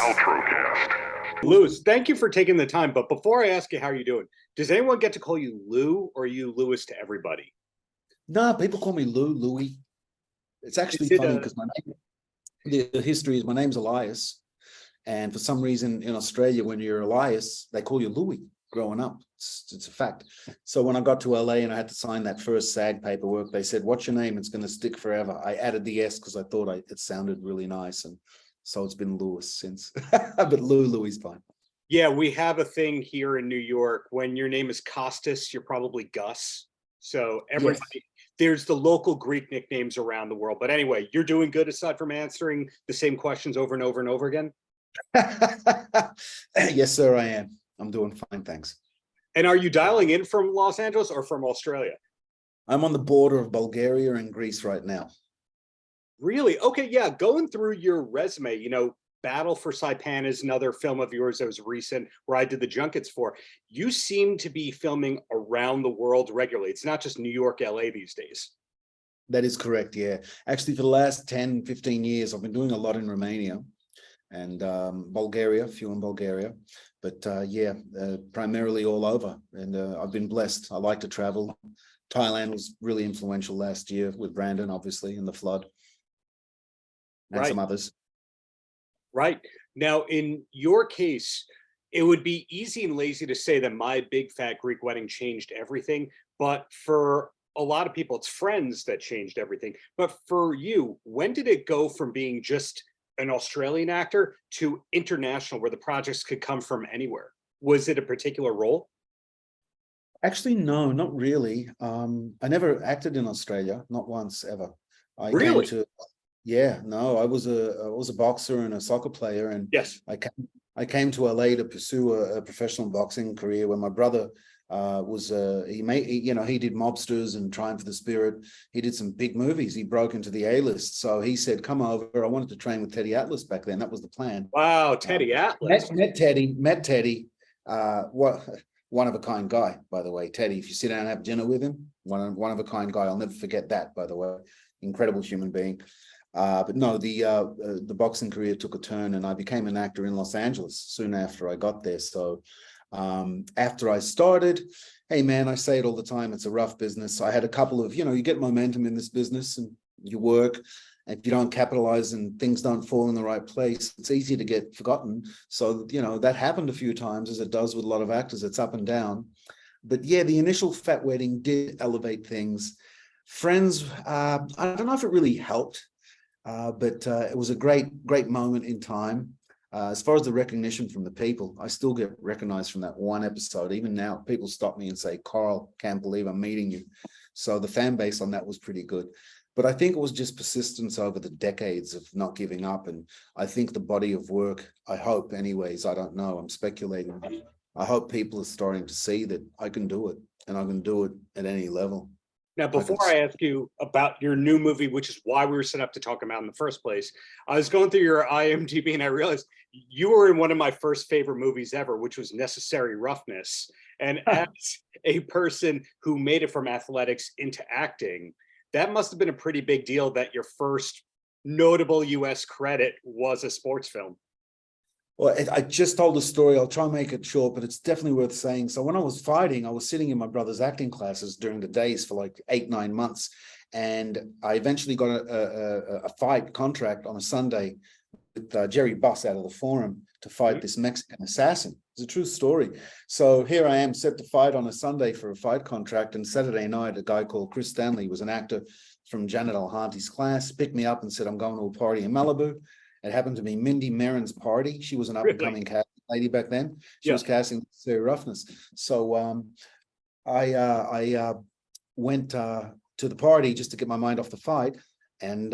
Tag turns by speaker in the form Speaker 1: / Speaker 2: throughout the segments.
Speaker 1: Paltrocast.
Speaker 2: Lewis, thank you for taking the time. But before I ask you how you're doing, does anyone get to call you Lou, or are you Lewis to everybody?
Speaker 3: No, people call me Louis. It's actually funny because my name, the history is my name's Elias. And for some reason in Australia, when you're Elias, they call you Louis growing up. It's a fact. So when I got to LA and I had to sign that first SAG paperwork, they said, "What's your name? It's going to stick forever." I added the S because I thought it sounded really nice. And so it's been Lewis since. But Louis is fine.
Speaker 2: Yeah, we have a thing here in New York. When your name is Costas, you're probably Gus. So everybody, yes. There's the local Greek nicknames around the world. But anyway, you're doing good aside from answering the same questions over and over and over again?
Speaker 3: Yes, sir, I am. I'm doing fine, thanks.
Speaker 2: And are you dialing in from Los Angeles or from Australia?
Speaker 3: I'm on the border of Bulgaria and Greece right now.
Speaker 2: Really? Okay, yeah. Going through your resume, Battle for Saipan is another film of yours that was recent where I did the junkets for. You seem to be filming around the world regularly. It's not just New York, LA these days.
Speaker 3: That is correct, yeah. Actually, for the last 10, 15 years, I've been doing a lot in Romania and Bulgaria, a few in Bulgaria. But primarily all over. And I've been blessed. I like to travel. Thailand was really influential last year with Brandon, obviously, and the flood. And some others.
Speaker 2: Right. Now, in your case, it would be easy and lazy to say that My Big Fat Greek Wedding changed everything. But for a lot of people, it's Friends that changed everything. But for you, when did it go from being just an Australian actor to international, where the projects could come from anywhere? Was it a particular role?
Speaker 3: Actually, no, not really. I never acted in Australia, not once ever.
Speaker 2: Really?
Speaker 3: I was a boxer and a soccer player, and
Speaker 2: yes,
Speaker 3: I came to LA to pursue a professional boxing career when my brother he did Mobsters and Triumph of the Spirit. He did some big movies. He broke into the A-list. So he said, "Come over." I wanted to train with Teddy Atlas back then. That was the plan.
Speaker 2: Wow, Teddy Atlas.
Speaker 3: Met Teddy. One of a kind guy, by the way. Teddy, if you sit down and have dinner with him, one of a kind guy. I'll never forget that, by the way. Incredible human being. But no, the boxing career took a turn and I became an actor in Los Angeles soon after I got there. So after I started, hey man, I say it all the time, it's a rough business. I had a couple of, you get momentum in this business and you work, and if you don't capitalize and things don't fall in the right place, it's easy to get forgotten. So, that happened a few times, as it does with a lot of actors. It's up and down. But yeah, the initial Fat Wedding did elevate things. Friends, I don't know if it really helped, but it was a great moment in time. As far as the recognition from the people, I still get recognized from that one episode. Even now, people stop me and say, "Carl, can't believe I'm meeting you." So the fan base on that was pretty good. But I think it was just persistence over the decades of not giving up. And I think the body of work, I hope anyways, I don't know, I'm speculating. I hope people are starting to see that I can do it, and I can do it at any level.
Speaker 2: Now, before I ask you about your new movie, which is why we were set up to talk about in the first place, I was going through your IMDb and I realized you were in one of my first favorite movies ever, which was Necessary Roughness. And as a person who made it from athletics into acting, that must have been a pretty big deal that your first notable US credit was a sports film.
Speaker 3: Well, I just told the story. I'll try and make it short, but it's definitely worth saying. So when I was fighting, I was sitting in my brother's acting classes during the days for like 8-9 months. And I eventually got a fight contract on a Sunday with Jerry Buss out of the Forum to fight this Mexican assassin. It's a true story. So here I am set to fight on a Sunday for a fight contract. And Saturday night, a guy called Chris Stanley, was an actor from Janet Alhanti's class, picked me up and said, "I'm going to a party in Malibu." It happened to be Mindy Marin's party. She was an up-and-coming casting lady back then. She was casting Necessary Roughness. So I went to the party just to get my mind off the fight. And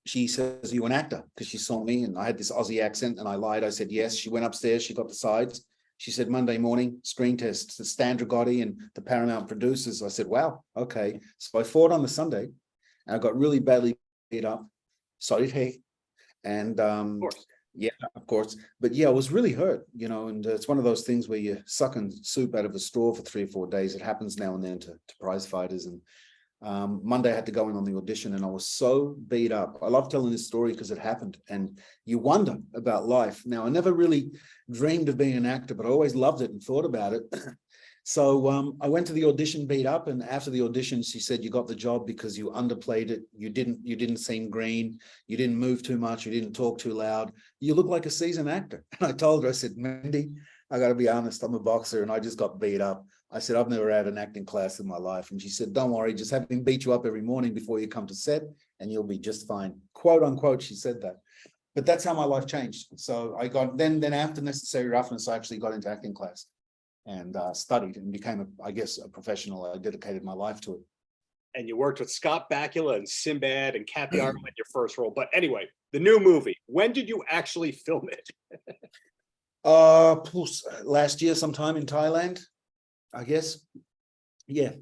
Speaker 3: she says, "Are you an actor?" Because she saw me and I had this Aussie accent and I lied. I said, yes. She went upstairs. She got the sides. She said, "Monday morning, screen test, the Stan Dragotti and the Paramount producers." I said, "Wow, okay." So I fought on the Sunday and I got really badly beat up. So did he. And of course. But yeah, I was really hurt, and it's one of those things where you're sucking soup out of a straw for 3 or 4 days. It happens now and then to prize fighters. And Monday I had to go in on the audition and I was so beat up. I love telling this story because it happened and you wonder about life. Now, I never really dreamed of being an actor, but I always loved it and thought about it. So I went to the audition beat up, and after the audition, she said, you got the job because you underplayed it. You didn't seem green. You didn't move too much. You didn't talk too loud. You look like a seasoned actor. And I told her, I said, Mandy, I got to be honest, I'm a boxer and I just got beat up. I said, I've never had an acting class in my life. And she said, don't worry, just have him beat you up every morning before you come to set and you'll be just fine. Quote unquote, she said that. But that's how my life changed. So I got, then after Necessary Roughness, I actually got into acting class and studied and became, I guess, a professional. I dedicated my life to it.
Speaker 2: And you worked with Scott Bakula and Sinbad and Kathy Ireland in your first role. But anyway, the new movie, when did you actually film it?
Speaker 3: Last year sometime in Thailand, I guess. Yeah.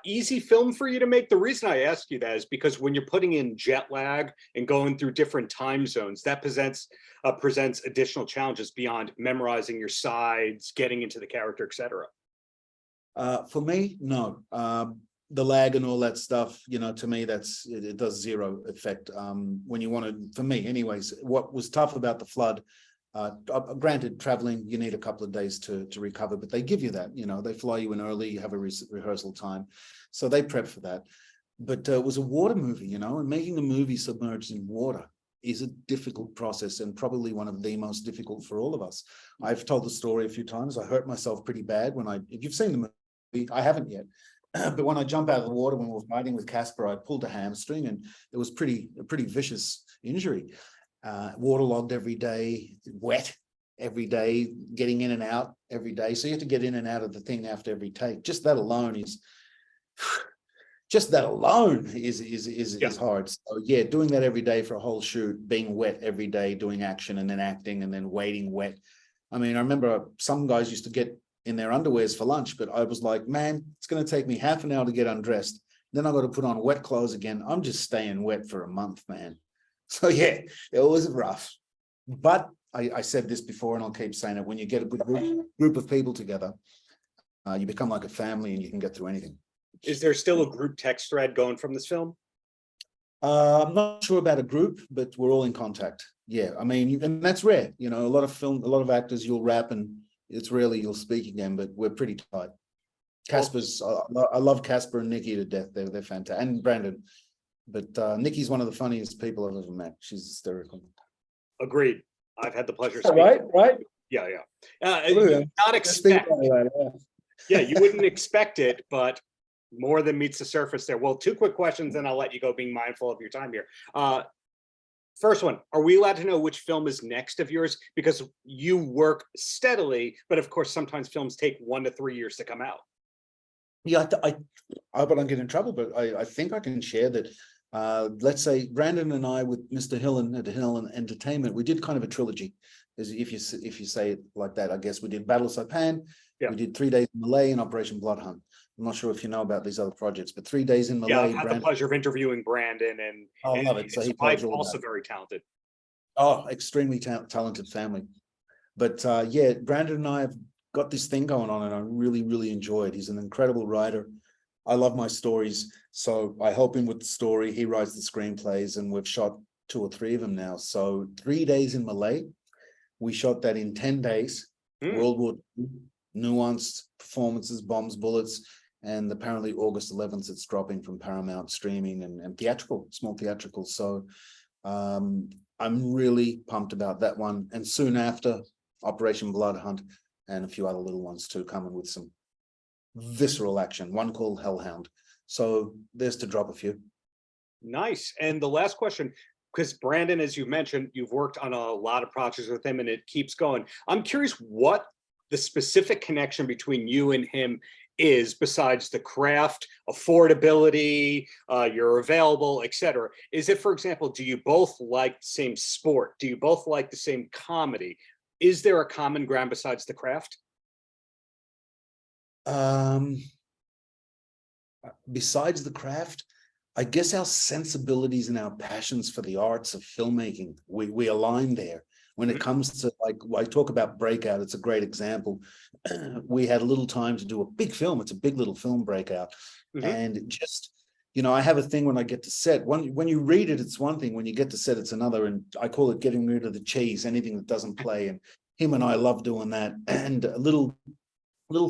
Speaker 2: Easy film for you to make? The reason I ask you that is because when you're putting in jet lag and going through different time zones, that presents additional challenges beyond memorizing your sides, getting into the character, etc.
Speaker 3: For me, no. The lag and all that stuff, you know, to me, it does zero effect. When you want to, for me anyways, what was tough about the flood, granted, traveling, you need a couple of days to recover, but they give you that, you know, they fly you in early, you have a rehearsal time. So they prep for that. But it was a water movie, you know, and making a movie submerged in water is a difficult process and probably one of the most difficult for all of us. I've told the story a few times. I hurt myself pretty bad if you've seen the movie, I haven't yet. But when I jumped out of the water when we were fighting with Casper, I pulled a hamstring and it was a pretty vicious injury. Waterlogged every day, wet every day, getting in and out every day. So you have to get in and out of the thing after every take. Just that alone is hard. So yeah, doing that every day for a whole shoot, being wet every day, doing action and then acting and then waiting wet. I mean, I remember some guys used to get in their underwears for lunch, but I was like, man, it's going to take me half an hour to get undressed. Then I got to put on wet clothes again. I'm just staying wet for a month, man. So yeah, it was rough. But I said this before and I'll keep saying it. When you get a good group of people together, you become like a family and you can get through anything.
Speaker 2: Is there still a group text thread going from this film?
Speaker 3: I'm not sure about a group, but we're all in contact. Yeah, I mean, and that's rare. You know, a lot of actors, you'll rap and it's rarely you'll speak again, but we're pretty tight. Casper's, I love Casper and Nikki to death. They're fantastic. And Brandon. But Nikki's one of the funniest people I've ever met. She's hysterical.
Speaker 2: Agreed. I've had the pleasure.
Speaker 3: Right.
Speaker 2: Yeah. Not expect. Yeah, you wouldn't expect it, but more than meets the surface there. Well, two quick questions, and I'll let you go, being mindful of your time here. First one, are we allowed to know which film is next of yours? Because you work steadily, but of course, sometimes films take 1 to 3 years to come out.
Speaker 3: Yeah, I hope I don't get in trouble, but I think I can share that. Let's say Brandon and I with Mr. Hillen at Hillen Entertainment, we did kind of a trilogy. If you say it like that, I guess we did Battle of Saipan, we did 3 Days in Malay and Operation Bloodhunt. I'm not sure if you know about these other projects, but 3 Days in Malay.
Speaker 2: Yeah, I've had the pleasure of interviewing Brandon, and
Speaker 3: I love it. So
Speaker 2: his wife also very talented.
Speaker 3: Oh, extremely talented family. But yeah, Brandon and I have got this thing going on and I really enjoy it. He's an incredible writer. I love my stories, so I help him with the story. He writes the screenplays and we've shot 2 or 3 of them now. So 3 Days in Malay, we shot that in 10 days, World War II, nuanced performances, bombs, bullets, and apparently August 11th it's dropping from Paramount streaming and theatrical, small theatrical. So I'm really pumped about that one. And soon after, Operation Bloodhunt and a few other little ones too, coming with some visceral action, one called Hellhound. So there's to drop a few. Nice.
Speaker 2: And the last question, because Brandon, as you mentioned, you've worked on a lot of projects with him and it keeps going. I'm curious what the specific connection between you and him is, besides the craft, affordability, you're available, etc. Is it, for example, do you both like the same sport? Do you both like the same comedy? Is there a common ground besides the craft?
Speaker 3: Besides the craft, I guess our sensibilities and our passions for the arts of filmmaking, we align there. When it comes to, like, I talk about Breakout, it's a great example. We had a little time to do a big film. It's a big little film, Breakout. And just I have a thing when I get to set. When you read it, it's one thing. When you get to set, it's another. And I call it getting rid of the cheese, anything that doesn't play. And him and I love doing that. And little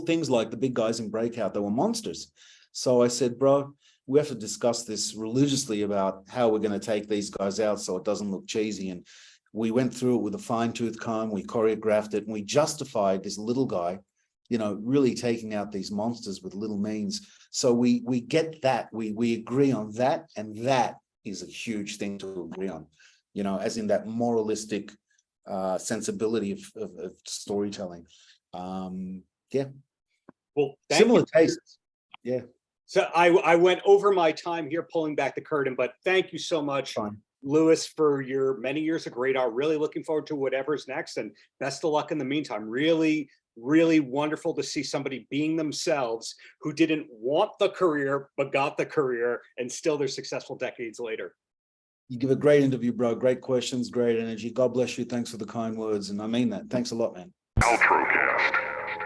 Speaker 3: things like the big guys in Breakout, they were monsters. So I said, bro, we have to discuss this religiously about how we're going to take these guys out so it doesn't look cheesy. And we went through it with a fine-tooth comb. We choreographed it, and we justified this little guy, really taking out these monsters with little means. So we get that. We agree on that, and that is a huge thing to agree on, as in that moralistic sensibility of storytelling. Yeah.
Speaker 2: Well,
Speaker 3: similar tastes. Yeah.
Speaker 2: So I went over my time here pulling back the curtain, but thank you so much,
Speaker 3: Fine.
Speaker 2: Lewis, for your many years of great art. Really looking forward to whatever's next, and best of luck in the meantime. Really, really wonderful to see somebody being themselves who didn't want the career, but got the career, and still they're successful decades later.
Speaker 3: You give a great interview, bro. Great questions, great energy. God bless you. Thanks for the kind words. And I mean that. Thanks a lot, man.
Speaker 1: Paltrocast.